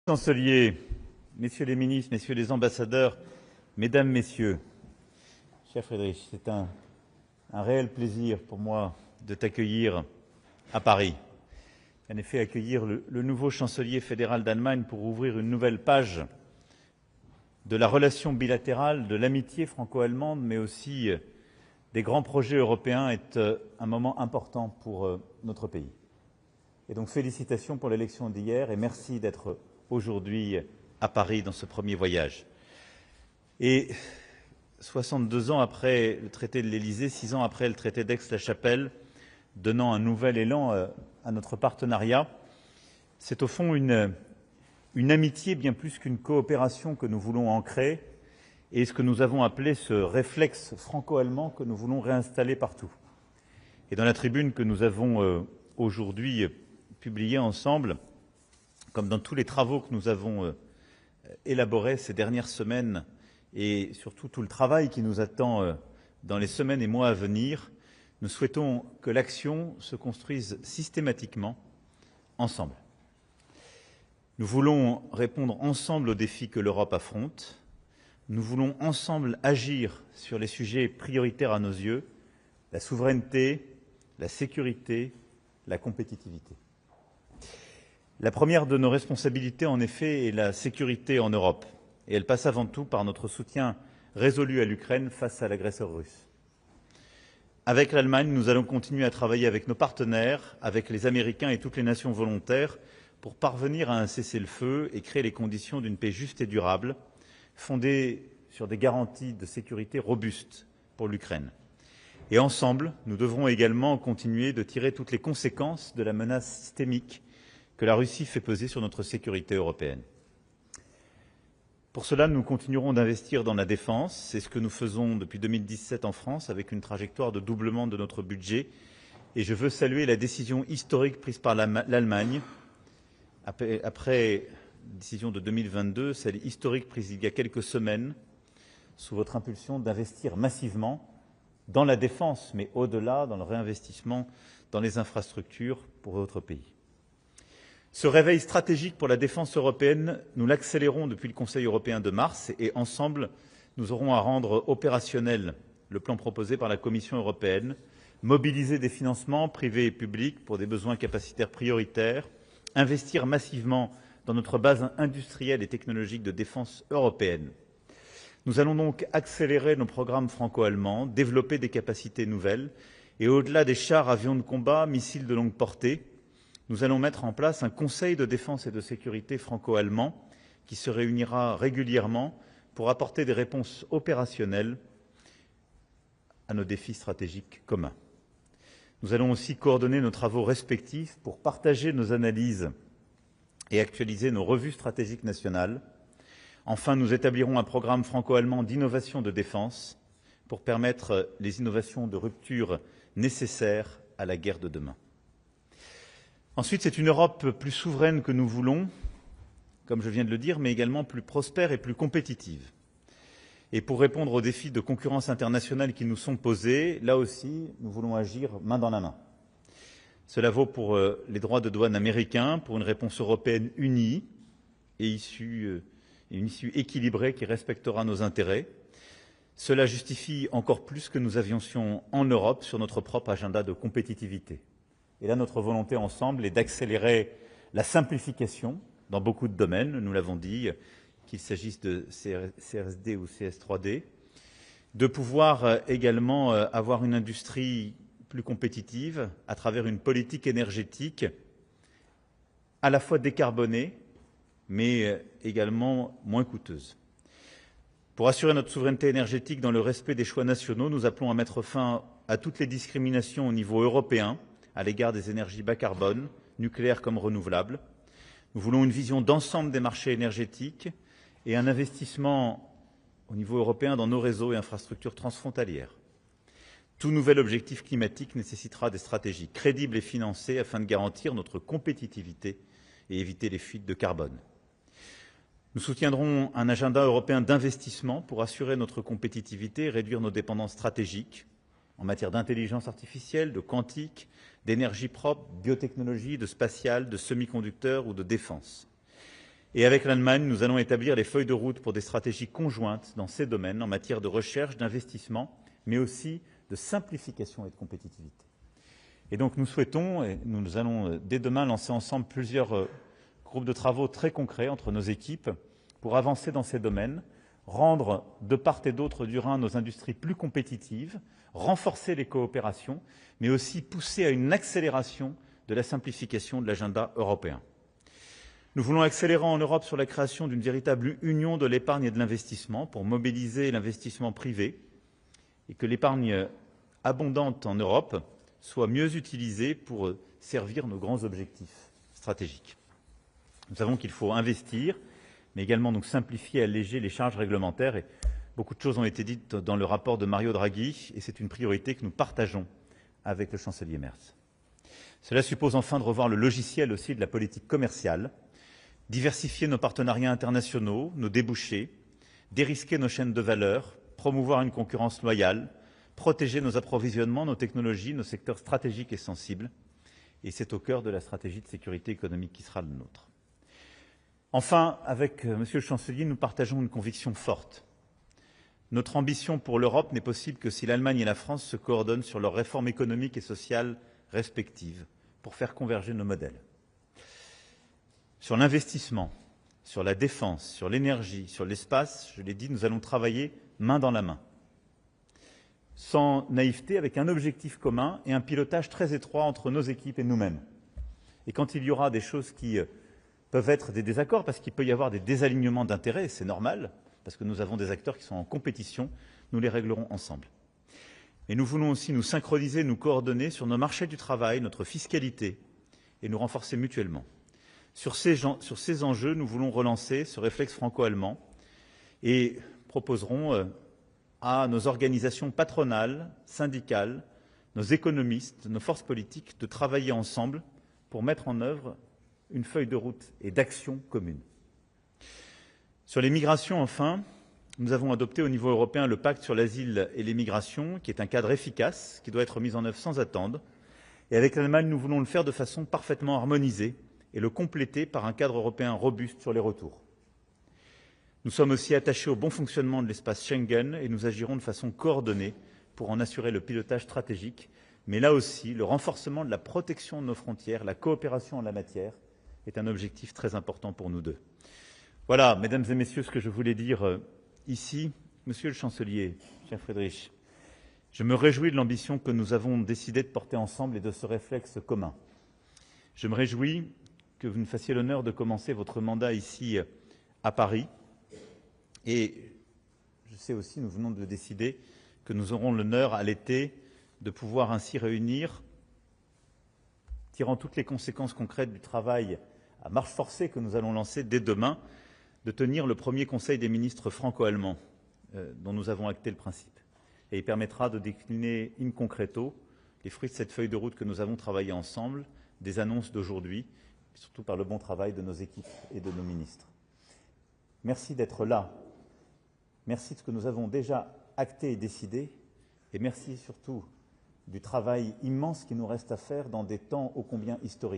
Chancelier, Messieurs les ministres, Messieurs les ambassadeurs, Mesdames, Messieurs, cher Friedrich, c'est un réel plaisir pour moi de t'accueillir à Paris. En effet, accueillir le nouveau chancelier fédéral d'Allemagne pour ouvrir une nouvelle page de la relation bilatérale, de l'amitié franco-allemande, mais aussi des grands projets européens est un moment important pour notre pays. Et donc félicitations pour l'élection d'hier et merci d'être aujourd'hui à Paris dans ce premier voyage. Et 62 ans après le traité de l'Élysée, 6 ans après le traité d'Aix-la-Chapelle, donnant un nouvel élan à notre partenariat, c'est au fond une amitié bien plus qu'une coopération que nous voulons ancrer et ce que nous avons appelé ce réflexe franco-allemand que nous voulons réinstaller partout. Et dans la tribune que nous avons aujourd'hui publiée ensemble, comme dans tous les travaux que nous avons élaborés ces dernières semaines et surtout tout le travail qui nous attend dans les semaines et mois à venir, nous souhaitons que l'action se construise systématiquement ensemble. Nous voulons répondre ensemble aux défis que l'Europe affronte. Nous voulons ensemble agir sur les sujets prioritaires à nos yeux, la souveraineté, la sécurité, la compétitivité. La première de nos responsabilités, en effet, est la sécurité en Europe. Et elle passe avant tout par notre soutien résolu à l'Ukraine face à l'agresseur russe. Avec l'Allemagne, nous allons continuer à travailler avec nos partenaires, avec les Américains et toutes les nations volontaires pour parvenir à un cessez-le-feu et créer les conditions d'une paix juste et durable, fondée sur des garanties de sécurité robustes pour l'Ukraine. Et ensemble, nous devrons également continuer de tirer toutes les conséquences de la menace systémique que la Russie fait peser sur notre sécurité européenne. Pour cela, nous continuerons d'investir dans la défense. C'est ce que nous faisons depuis 2017 en France, avec une trajectoire de doublement de notre budget. Et je veux saluer la décision historique prise par l'Allemagne, après la décision de 2022, celle historique prise il y a quelques semaines, sous votre impulsion, d'investir massivement dans la défense, mais au-delà, dans le réinvestissement dans les infrastructures pour votre pays. Ce réveil stratégique pour la défense européenne, nous l'accélérons depuis le Conseil européen de mars et ensemble, nous aurons à rendre opérationnel le plan proposé par la Commission européenne, mobiliser des financements privés et publics pour des besoins capacitaires prioritaires, investir massivement dans notre base industrielle et technologique de défense européenne. Nous allons donc accélérer nos programmes franco-allemands, développer des capacités nouvelles et au-delà des chars, avions de combat, missiles de longue portée, nous allons mettre en place un Conseil de défense et de sécurité franco-allemand qui se réunira régulièrement pour apporter des réponses opérationnelles à nos défis stratégiques communs. Nous allons aussi coordonner nos travaux respectifs pour partager nos analyses et actualiser nos revues stratégiques nationales. Enfin, nous établirons un programme franco-allemand d'innovation de défense pour permettre les innovations de rupture nécessaires à la guerre de demain. Ensuite, c'est une Europe plus souveraine que nous voulons, comme je viens de le dire, mais également plus prospère et plus compétitive. Et pour répondre aux défis de concurrence internationale qui nous sont posés, là aussi, nous voulons agir main dans la main. Cela vaut pour les droits de douane américains, pour une réponse européenne unie et une issue équilibrée qui respectera nos intérêts. Cela justifie encore plus que nous avancions en Europe sur notre propre agenda de compétitivité. Et là, notre volonté ensemble est d'accélérer la simplification dans beaucoup de domaines, nous l'avons dit, qu'il s'agisse de CRSD ou CS3D, de pouvoir également avoir une industrie plus compétitive à travers une politique énergétique à la fois décarbonée, mais également moins coûteuse. Pour assurer notre souveraineté énergétique dans le respect des choix nationaux, nous appelons à mettre fin à toutes les discriminations au niveau européen, à l'égard des énergies bas carbone, nucléaires comme renouvelables. Nous voulons une vision d'ensemble des marchés énergétiques et un investissement au niveau européen dans nos réseaux et infrastructures transfrontalières. Tout nouvel objectif climatique nécessitera des stratégies crédibles et financées afin de garantir notre compétitivité et éviter les fuites de carbone. Nous soutiendrons un agenda européen d'investissement pour assurer notre compétitivité et réduire nos dépendances stratégiques en matière d'intelligence artificielle, de quantique, d'énergie propre, biotechnologie, de spatial, de semi-conducteurs ou de défense. Et avec l'Allemagne, nous allons établir les feuilles de route pour des stratégies conjointes dans ces domaines en matière de recherche, d'investissement, mais aussi de simplification et de compétitivité. Et donc nous souhaitons, et nous allons dès demain lancer ensemble plusieurs groupes de travaux très concrets entre nos équipes pour avancer dans ces domaines, rendre de part et d'autre du Rhin nos industries plus compétitives, renforcer les coopérations, mais aussi pousser à une accélération de la simplification de l'agenda européen. Nous voulons accélérer en Europe sur la création d'une véritable union de l'épargne et de l'investissement pour mobiliser l'investissement privé et que l'épargne abondante en Europe soit mieux utilisée pour servir nos grands objectifs stratégiques. Nous savons qu'il faut investir, mais également donc simplifier et alléger les charges réglementaires. Et beaucoup de choses ont été dites dans le rapport de Mario Draghi, et c'est une priorité que nous partageons avec le chancelier Merz. Cela suppose enfin de revoir le logiciel aussi de la politique commerciale, diversifier nos partenariats internationaux, nos débouchés, dérisquer nos chaînes de valeur, promouvoir une concurrence loyale, protéger nos approvisionnements, nos technologies, nos secteurs stratégiques et sensibles. Et c'est au cœur de la stratégie de sécurité économique qui sera le nôtre. Enfin, avec Monsieur le Chancelier, nous partageons une conviction forte. Notre ambition pour l'Europe n'est possible que si l'Allemagne et la France se coordonnent sur leurs réformes économiques et sociales respectives pour faire converger nos modèles. Sur l'investissement, sur la défense, sur l'énergie, sur l'espace, je l'ai dit, nous allons travailler main dans la main. Sans naïveté, avec un objectif commun et un pilotage très étroit entre nos équipes et nous-mêmes. Et quand il y aura des choses qui peuvent être des désaccords, parce qu'il peut y avoir des désalignements d'intérêts, c'est normal, parce que nous avons des acteurs qui sont en compétition, nous les réglerons ensemble. Et nous voulons aussi nous synchroniser, nous coordonner sur nos marchés du travail, notre fiscalité, et nous renforcer mutuellement. Sur ces enjeux, nous voulons relancer ce réflexe franco-allemand et proposerons à nos organisations patronales, syndicales, nos économistes, nos forces politiques de travailler ensemble pour mettre en œuvre une feuille de route et d'action commune. Sur les migrations, enfin, nous avons adopté au niveau européen le pacte sur l'asile et les migrations, qui est un cadre efficace, qui doit être mis en œuvre sans attendre. Et avec l'Allemagne, nous voulons le faire de façon parfaitement harmonisée et le compléter par un cadre européen robuste sur les retours. Nous sommes aussi attachés au bon fonctionnement de l'espace Schengen et nous agirons de façon coordonnée pour en assurer le pilotage stratégique, mais là aussi, le renforcement de la protection de nos frontières, la coopération en la matière, est un objectif très important pour nous deux. Voilà, mesdames et messieurs, ce que je voulais dire ici. Monsieur le chancelier, cher Friedrich, je me réjouis de l'ambition que nous avons décidé de porter ensemble et de ce réflexe commun. Je me réjouis que vous nous fassiez l'honneur de commencer votre mandat ici à Paris. Et je sais aussi, nous venons de décider que nous aurons l'honneur à l'été de pouvoir ainsi réunir, tirant toutes les conséquences concrètes du travail à marche forcée que nous allons lancer dès demain, de tenir le premier Conseil des ministres franco-allemands dont nous avons acté le principe. Et il permettra de décliner in concreto les fruits de cette feuille de route que nous avons travaillé ensemble, des annonces d'aujourd'hui, surtout par le bon travail de nos équipes et de nos ministres. Merci d'être là. Merci de ce que nous avons déjà acté et décidé. Et merci surtout du travail immense qui nous reste à faire dans des temps ô combien historiques.